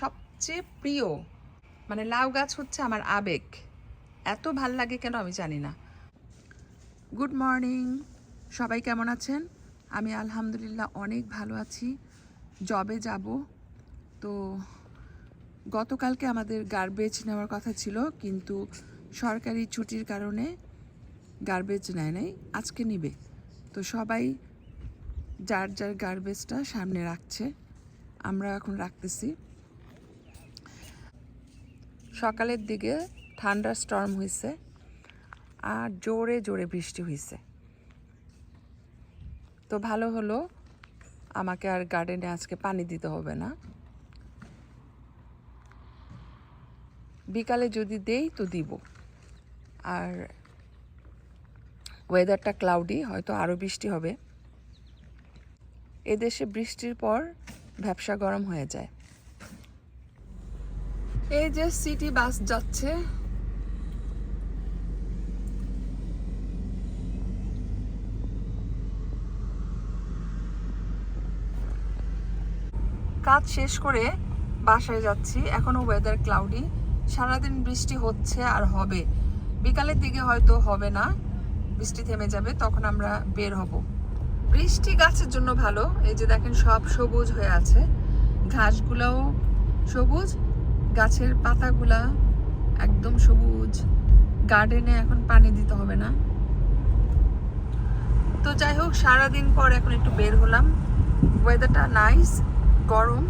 সবচেয়ে প্রিয় মানে লাউ গাছ হচ্ছে আমার আবেগ। এত ভাল লাগে কেন আমি জানি না। গুড মর্নিং, সবাই কেমন আছেন? আমি আলহামদুলিল্লাহ অনেক ভালো আছি। জবে যাব, তো গতকালকে আমাদের গার্বেজ নেওয়ার কথা ছিল, কিন্তু সরকারি ছুটির কারণে গার্বেজ নেয় নাই, আজকে নিবে। তো সবাই যার যার গার্বেজটা সামনে রাখছে, আমরা এখন রাখতেছি। সকালের দিকে ঠান্ডা স্টর্ম হয়েছে আর জোরে জোরে বৃষ্টি হয়েছে, তো ভালো হলো, আমাকে আর গার্ডেনে আজকে পানি দিতে হবে না। বিকালে যদি দেই তো দিব। আর ওয়েদারটা ক্লাউডি, হয়তো আরও বৃষ্টি হবে। এদেশে বৃষ্টির পর ব্যবসা গরম হয়ে যায়। এই যে সিটি বাস যাচ্ছে, কাজ শেষ করে বাসায় যাচ্ছি। এখনো ওয়েদার ক্লাউডি, সারাদিন বৃষ্টি হচ্ছে আর হবে। বিকালের দিকে হয়তো হবে না, বৃষ্টি থেমে যাবে, তখন আমরা বের হব। বৃষ্টি গাছের জন্য ভালো। এই যে দেখেন সব সবুজ হয়ে আছে, ঘাসগুলোও সবুজ, গাছের পাতাগুলা একদম সবুজ। গার্ডেনে এখন পানি দিতে হবে না। তো যাই হোক, সারাদিন পর এখন একটু বের হলাম। ওয়েদারটা নাইস, গরম।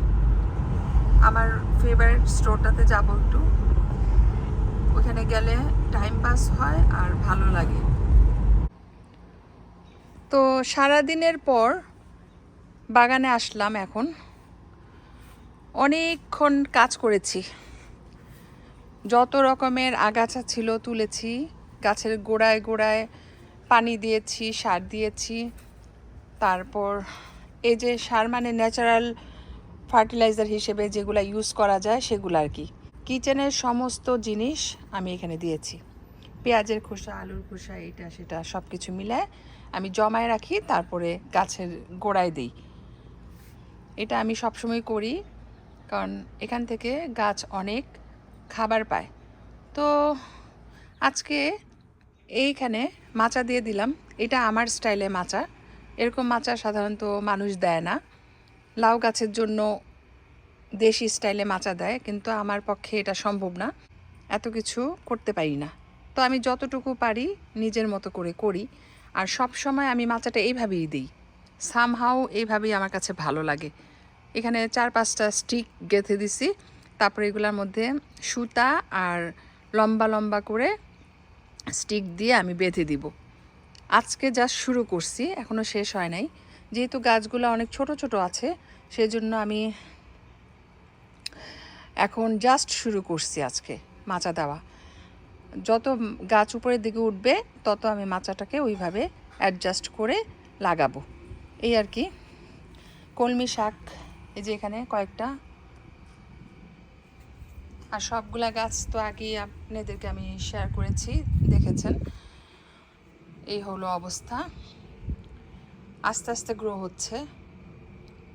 আমার ফেভারিট স্টোরটাতে যাব একটু, ওখানে গেলে টাইম পাস হয় আর ভালো লাগে। তো সারাদিনের পর বাগানে আসলাম। এখন অনেকক্ষণ কাজ করেছি, যত রকমের আগাছা ছিল তুলেছি, গাছের গোড়ায় গোড়ায় পানি দিয়েছি, সার দিয়েছি। তারপর এই যে সার মানে ন্যাচারাল ফার্টিলাইজার হিসেবে যেগুলো ইউজ করা যায় সেগুলো আর কি। কিচেনের সমস্ত জিনিস আমি এখানে দিয়েছি, পেঁয়াজের খোসা, আলুর খোসা, এটা সেটা সব কিছু মিলায় আমি জমায় রাখি, তারপরে গাছের গোড়ায় দিই। এটা আমি সবসময় করি, কারণ এখান থেকে গাছ অনেক খাবার পায়। তো আজকে এইখানে মাচা দিয়ে দিলাম। এটা আমার স্টাইলে মাচা, এরকম মাচা সাধারণত মানুষ দেয় না। লাউ গাছের জন্য দেশি স্টাইলে মাচা দেয়, কিন্তু আমার পক্ষে এটা সম্ভব না, এত কিছু করতে পারি না। তো আমি যতটুকু পারি নিজের মতো করে করি। আর সব সময় আমি মাচাটা এইভাবেই দিই, সামহাও এইভাবেই আমার কাছে ভালো লাগে। এখানে 4-5টা স্টিক গেঁথে দিছি, তারপরে এগুলোর মধ্যে সুতা আর লম্বা লম্বা করে স্টিক দিয়ে আমি বেঁধে দিব। আজকে জাস্ট শুরু করছি, এখনও শেষ হয় নাই। যেহেতু গাছগুলো অনেক ছোট ছোট আছে, সেজন্য আমি এখন জাস্ট শুরু করছি আজকে মাচা দেওয়া। যত গাছ উপরের দিকে উঠবে তত আমি মাচাটাকে ওইভাবে অ্যাডজাস্ট করে লাগাবো, এই আর কি। কলমি শাক এই যে এখানে কয়েকটা, আর সবগুলা গাছ তো আগেই আপনাদেরকে আমি শেয়ার করেছি, দেখেছেন। এই হলো অবস্থা, আস্তে আস্তে গ্রো হচ্ছে।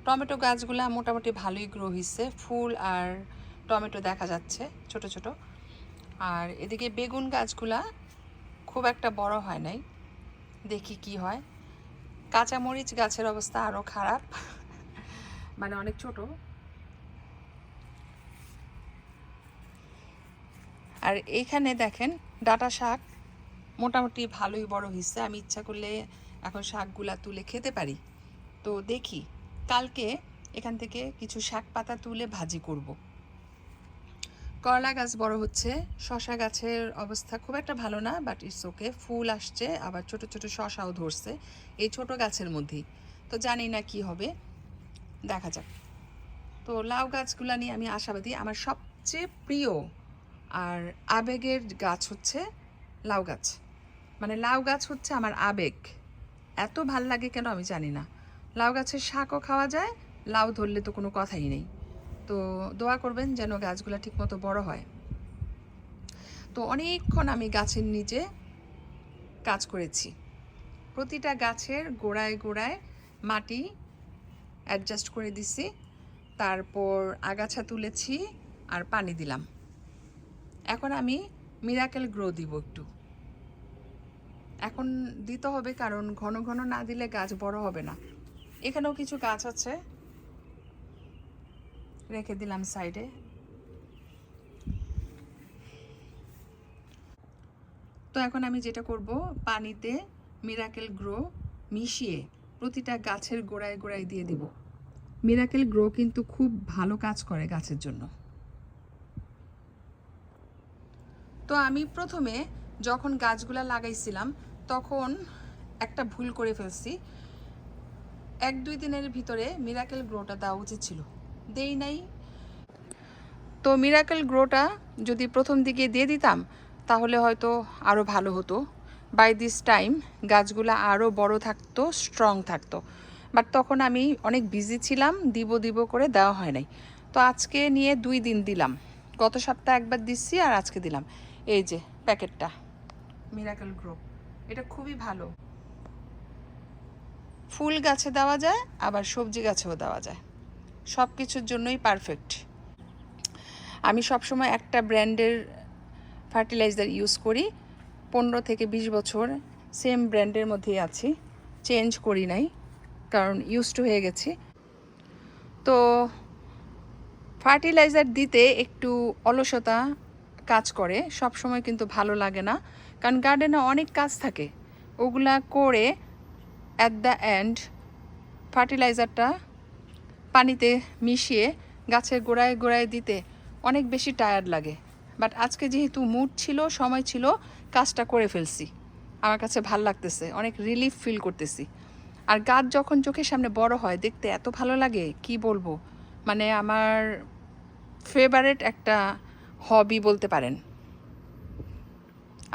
টমেটো গাছগুলা মোটামুটি ভালোই গ্রো হয়েছে, ফুল আর টমেটো দেখা যাচ্ছে ছোট ছোট। আর এদিকে বেগুন গাছগুলা খুব একটা বড় হয় নাই, দেখি কি হয়। কাঁচামরিচ গাছের অবস্থা আরও খারাপ, মানে অনেক ছোট। আর এইখানে দেখেন ডাঁটা শাক মোটামুটি ভালোই বড় হয়েছে, আমি ইচ্ছা করলে এখন শাকগুলা তুলে খেতে পারি। তো দেখি কালকে এখান থেকে কিছু শাক পাতা তুলে ভাজি করব। করলা গাছ বড় হচ্ছে, শশা গাছের অবস্থা খুব একটা ভালো না, বাট ইটস ওকে। ফুল আসছে, আবার ছোট ছোট শশাও ধরছে এই ছোট গাছের মধ্যেই। তো জানি না কি হবে, দেখা যাক। তো লাউ গাছগুলা নিয়ে আমি আশাবাদী। আমার সবচেয়ে প্রিয় আর আবেগের গাছ হচ্ছে লাউ গাছ। মানে লাউ গাছ হচ্ছে আমার আবেগ। এত ভাল লাগে কেন আমি জানি না। লাউ গাছের শাকও খাওয়া যায়, লাউ ধরলে তো কোনো কথাই নেই। তো দোয়া করবেন যেন গাছগুলো ঠিকমতো বড় হয়। তো অনেকক্ষণ আমি গাছের নিচে কাজ করেছি, প্রতিটা গাছের গোড়ায় গোড়ায় মাটি অ্যাডজাস্ট করে দিছি, তারপর আগাছা তুলেছি আর পানি দিলাম। এখন আমি মিরাকেল গ্রো দিব একটু। এখন দিতে হবে কারণ ঘন ঘন না দিলে গাছ বড় হবে না। এখানেও কিছু গাছ আছে, রেখে দিলাম সাইডে। তো এখন আমি যেটা করব, পানিতে মিরাকেল গ্রো মিশিয়ে প্রতিটা গাছের গোড়ায় গোড়ায় দিয়ে দিব। মিরাকেল গ্রো কিন্তু খুব ভালো কাজ করে গাছের জন্য। তো আমি প্রথমে যখন গাছগুলা লাগাইছিলাম তখন একটা ভুল করে ফেলছি। 1-2 দিনের ভিতরে মিরাকেল গ্রোটা দেওয়া উচিত ছিল, দেই নাই। তো মিরাকেল গ্রোটা যদি প্রথম দিকে দিয়ে দিতাম তাহলে হয়তো আরও ভালো হতো। বাই দিস টাইম গাছগুলা আরও বড় থাকতো, স্ট্রং থাকতো। বাট তখন আমি অনেক বিজি ছিলাম, দিব করে দেওয়া হয় নাই। তো আজকে নিয়ে 2 দিন দিলাম। গত সপ্তাহে একবার দিচ্ছি আর আজকে দিলাম। এই যে প্যাকেটটা মিরাকেল গ্রো, এটা খুবই ভালো। ফুল গাছে দেওয়া যায়, আবার সবজি গাছেও দেওয়া যায়, সব কিছুর জন্যই পারফেক্ট। আমি সবসময় একটা ব্র্যান্ডের ফার্টিলাইজার ইউজ করি, 15 থেকে 20 বছর সেম ব্র্যান্ডের মধ্যেই আছি, চেঞ্জ করি নাই কারণ ইউজড হয়ে গেছি। তো ফার্টিলাইজার দিতে একটু অলসতা কাজ করে, সব সময় কিন্তু ভালো লাগে না, কারণ গার্ডেনে অনেক কাজ থাকে, ওগুলা করে অ্যাট দ্য এন্ড ফার্টিলাইজারটা পানিতে মিশিয়ে গাছের গোড়ায় গোড়ায় দিতে অনেক বেশি টায়ার্ড লাগে। বাট আজকে যেহেতু মুড ছিল, সময় ছিল, কাজটা করে ফেলছি। আমার কাছে ভাল লাগতেছে, অনেক রিলিফ ফিল করতেছি। আর গাছ যখন চোখের সামনে বড় হয় দেখতে এত ভালো লাগে, কি বলবো। মানে আমার ফেভারিট একটা হবি বলতে পারেন।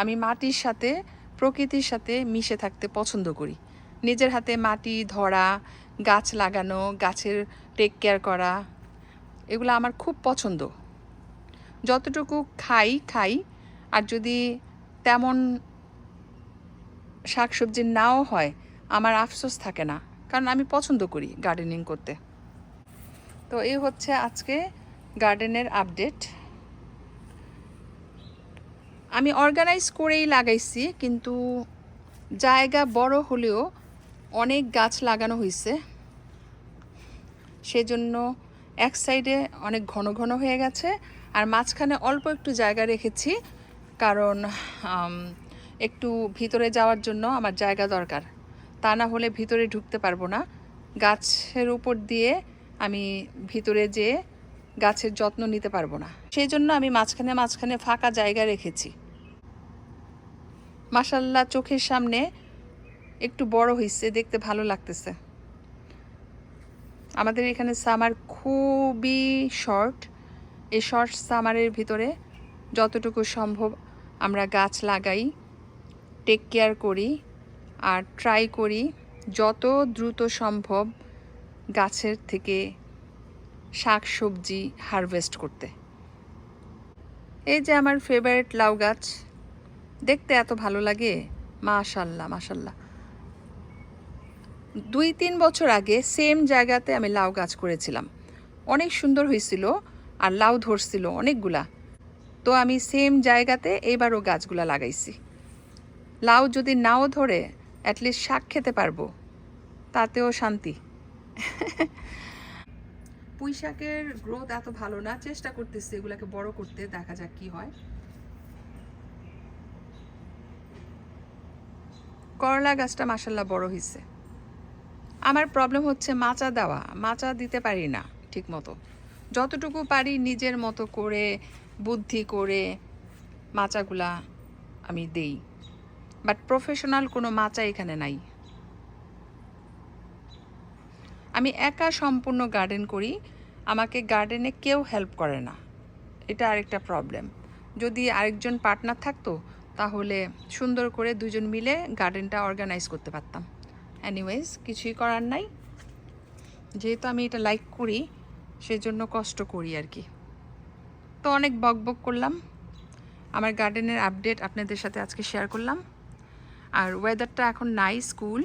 আমি মাটির সাথে, প্রকৃতির সাথে মিশে থাকতে পছন্দ করি। নিজের হাতে মাটি ধরা, গাছ লাগানো, গাছের টেক কেয়ার করা, এগুলো আমার খুব পছন্দ। যতটুকু খাই, আর যদি তেমন শাকসবজি নাও হয় আমার আফসোস থাকে না, কারণ আমি পছন্দ করি গার্ডেনিং করতে। তো এই হচ্ছে আজকে গার্ডেনের আপডেট। আমি অর্গানাইজ করেই লাগাইছি, কিন্তু জায়গা বড় হলেও অনেক গাছ লাগানো হয়েছে, সেজন্য এক সাইডে অনেক ঘন ঘন হয়ে গেছে, আর মাঝখানে অল্প একটু জায়গা রেখেছি, কারণ একটু ভিতরে যাওয়ার জন্য আমার জায়গা দরকার, তা না হলে ভিতরে ঢুকতে পারবো না। গাছের উপর দিয়ে আমি ভিতরে যেয়ে গাছের যত্ন নিতে পারবো না, সেই জন্য আমি মাঝখানে ফাঁকা জায়গা রেখেছি। মাশাআল্লাহ, চোখের সামনে একটু বড় হয়েছে, দেখতে ভালো লাগতেছে। আমাদের এখানে সামার খুবই শর্ট, এই শর্ট সামারের ভিতরে যতটুকু সম্ভব আমরা গাছ লাগাই, টেক কেয়ার করি, আর ট্রাই করি যত দ্রুত সম্ভব গাছের থেকে শাক সবজি হারভেস্ট করতে। এই যে আমার ফেভারিট লাউ গাছ, দেখতে এত ভালো লাগে, মাশাআল্লাহ মাশাআল্লাহ। 2-3 বছর আগে সেম জায়গাতে আমি লাউ গাছ করেছিলাম, অনেক সুন্দর হয়েছিল আর লাউ ধরছিল অনেকগুলা। তো আমি সেম জায়গাতে এবারও গাছগুলা লাগাইছি। লাউ যদি নাও ধরে অ্যাটলিস্ট শাক খেতে পারবো, তাতেও শান্তি। পুঁই শাকের গ্রোথ এত ভালো না, চেষ্টা করতেছি এগুলাকে বড় করতে, দেখা যাক কি হয়। করলা গাছটা মাশাআল্লাহ বড় হয়েছে। আমার প্রবলেম হচ্ছে মাচা দেওয়া, মাচা দিতে পারি না ঠিক মতো। যতটুকু পারি নিজের মতো করে বুদ্ধি করে মাচাগুলা আমি দেই, বাট প্রফেশনাল কোনো মাচা এখানে নাই। আমি একা সম্পূর্ণ গার্ডেন করি, আমাকে গার্ডেনে কেউ হেল্প করে না, এটা আরেকটা প্রবলেম। যদি আরেকজন পার্টনার থাকতো তাহলে সুন্দর করে দুজন মিলে গার্ডেনটা অর্গানাইজ করতে পারতাম। এনিওয়েজ, কিছুই করার নাই, যেহেতু আমি এটা লাইক করি সেজন্য কষ্ট করি আর কি। তো অনেক বকবক করলাম, আমার গার্ডেনের আপডেট আপনাদের সাথে আজকে শেয়ার করলাম। আর ওয়েদারটা এখন নাইস, কুল,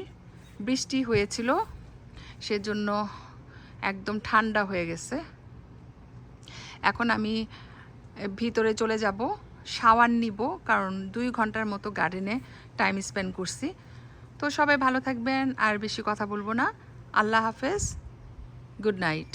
বৃষ্টি হয়েছিল, সেজন্য একদম ঠান্ডা হয়ে গেছে। এখন আমি ভিতরে চলে যাব, শাওয়ার নিব, কারণ 2 ঘন্টার মতো গার্ডেনে টাইম স্পেন্ড করছি। তো সবাই ভালো থাকবেন, আর বেশি কথা বলবো না। আল্লাহ হাফেজ, গুড নাইট।